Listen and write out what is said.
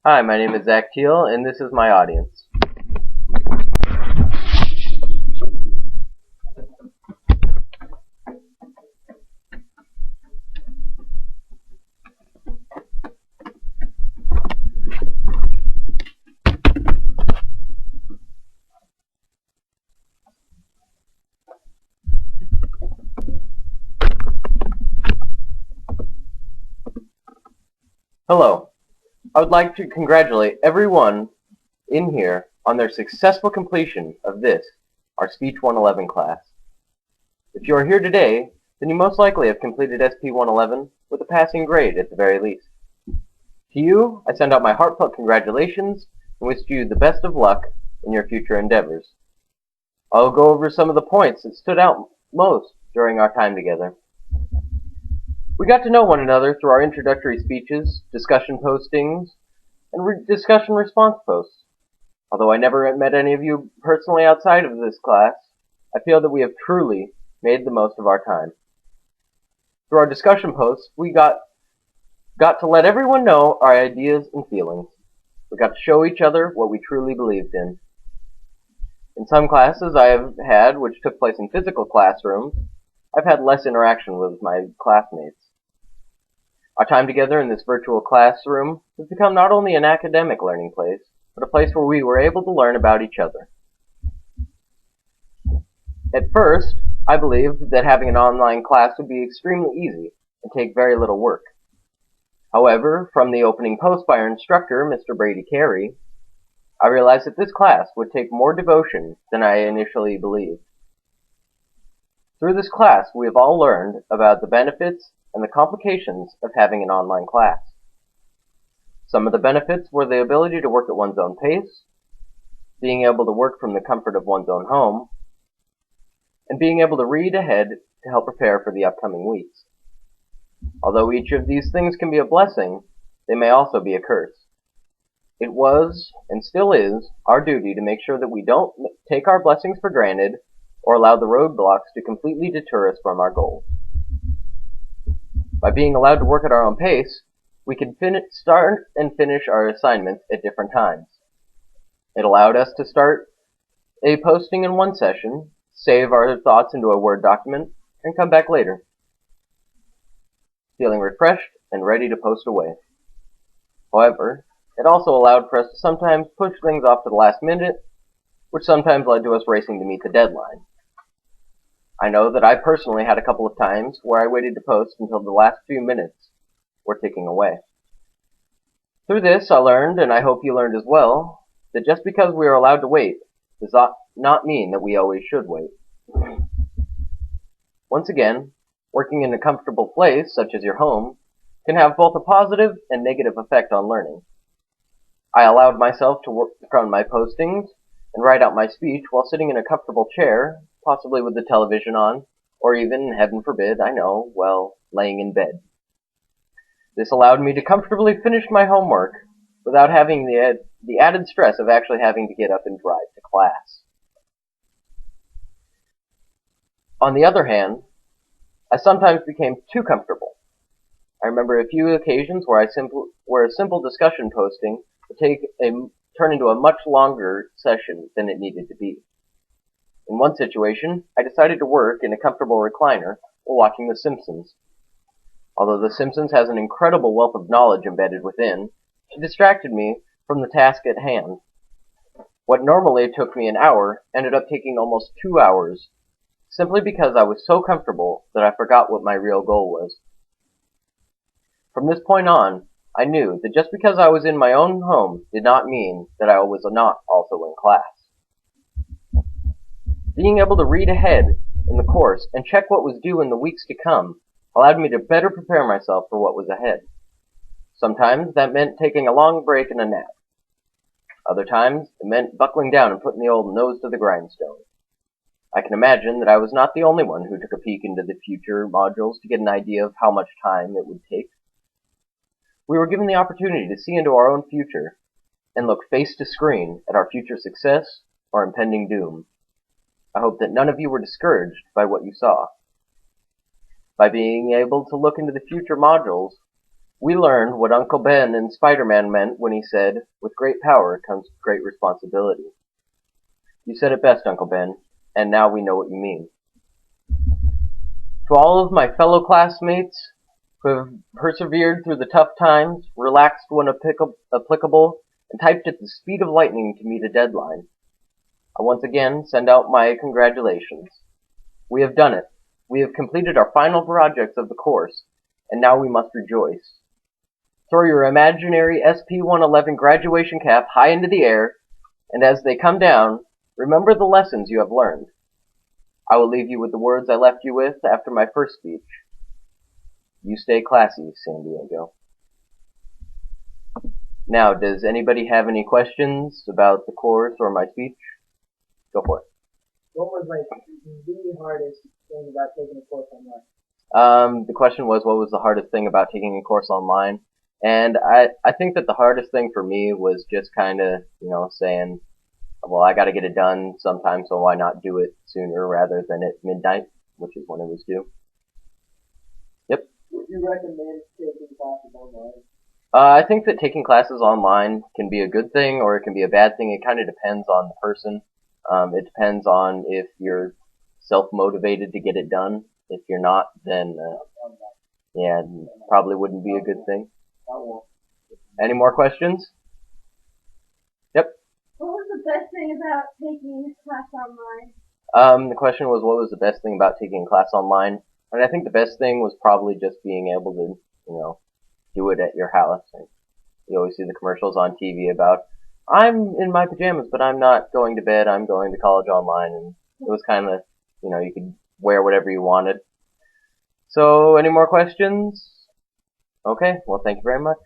Hi, my name is Zach Teel, and this is my audience. Hello. I would like to congratulate everyone in here on their successful completion of this, our SP111 class. If you are here today, then you most likely have completed SP111 with a passing grade at the very least. To you, I send out my heartfelt congratulations and wish you the best of luck in your future endeavors. I'll go over some of the points that stood out most during our time together. We got to know one another through our introductory speeches, discussion postings, and discussion response posts. Although I never met any of you personally outside of this class, I feel that we have truly made the most of our time. Through our discussion posts, we got to let everyone know our ideas and feelings. We got to show each other what we truly believed in. In some classes I have had, which took place in physical classrooms, I've had less interaction with my classmates. Our time together in this virtual classroom has become not only an academic learning place, but a place where we were able to learn about each other. At first, I believed that having an online class would be extremely easy and take very little work. However, from the opening post by our instructor, Mr. Brady Carey, I realized that this class would take more devotion than I initially believed. Through this class, we have all learned about the benefits and the complications of having an online class. Some of the benefits were the ability to work at one's own pace, being able to work from the comfort of one's own home, and being able to read ahead to help prepare for the upcoming weeks. Although each of these things can be a blessing, they may also be a curse. It was, and still is, our duty to make sure that we don't take our blessings for granted or allow the roadblocks to completely deter us from our goals. By being allowed to work at our own pace, we can start and finish our assignments at different times. It allowed us to start a posting in one session, save our thoughts into a Word document, and come back later, feeling refreshed and ready to post away. However, it also allowed for us to sometimes push things off to the last minute, which sometimes led to us racing to meet the deadline. I know that I personally had a couple of times where I waited to post until the last few minutes were ticking away. Through this, I learned, and I hope you learned as well, that just because we are allowed to wait does not mean that we always should wait. Once again, working in a comfortable place, such as your home, can have both a positive and negative effect on learning. I allowed myself to work on my postings and write out my speech while sitting in a comfortable chair, possibly with the television on, or even, heaven forbid, laying in bed. This allowed me to comfortably finish my homework without having the added stress of actually having to get up and drive to class. On the other hand, I sometimes became too comfortable. I remember a few occasions where a simple discussion posting would turn into a much longer session than it needed to be. In one situation, I decided to work in a comfortable recliner while watching The Simpsons. Although The Simpsons has an incredible wealth of knowledge embedded within, it distracted me from the task at hand. What normally took me an hour ended up taking almost 2 hours, simply because I was so comfortable that I forgot what my real goal was. From this point on, I knew that just because I was in my own home did not mean that I was not also in class. Being able to read ahead in the course and check what was due in the weeks to come allowed me to better prepare myself for what was ahead. Sometimes that meant taking a long break and a nap. Other times it meant buckling down and putting the old nose to the grindstone. I can imagine that I was not the only one who took a peek into the future modules to get an idea of how much time it would take. We were given the opportunity to see into our own future and look face to screen at our future success or impending doom. I hope that none of you were discouraged by what you saw. By being able to look into the future modules, We learned what Uncle Ben and Spider-Man meant when he said, "With great power comes great responsibility." You said it best, Uncle Ben, and now we know what you mean. To all of my fellow classmates who have persevered through the tough times, relaxed when applicable, and typed at the speed of lightning to meet a deadline, I once again send out my congratulations. We have done it. We have completed our final projects of the course, and now we must rejoice. Throw your imaginary SP111 graduation cap high into the air, and as they come down, remember the lessons you have learned. I will leave you with the words I left you with after my first speech. You stay classy, San Diego. Now, does anybody have any questions about the course or my speech? Go for it. What was the hardest thing about taking a course online? The question was, what was the hardest thing about taking a course online? And I think that the hardest thing for me was just kind of, saying, well, I got to get it done sometime, so why not do it sooner rather than at midnight, which is when it was due. Yep. Would you recommend taking classes online? I think that taking classes online can be a good thing or it can be a bad thing. It kind of depends on the person. It depends on if you're self-motivated to get it done. If you're not, then yeah, probably wouldn't be a good thing. Any more questions? Yep. What was the best thing about taking class online? The question was, what was the best thing about taking class online? And I think the best thing was probably just being able to, do it at your house. And you always see the commercials on TV about, I'm in my pajamas, but I'm not going to bed, I'm going to college online. And it was kind of, you could wear whatever you wanted. So, any more questions? Okay, well, thank you very much.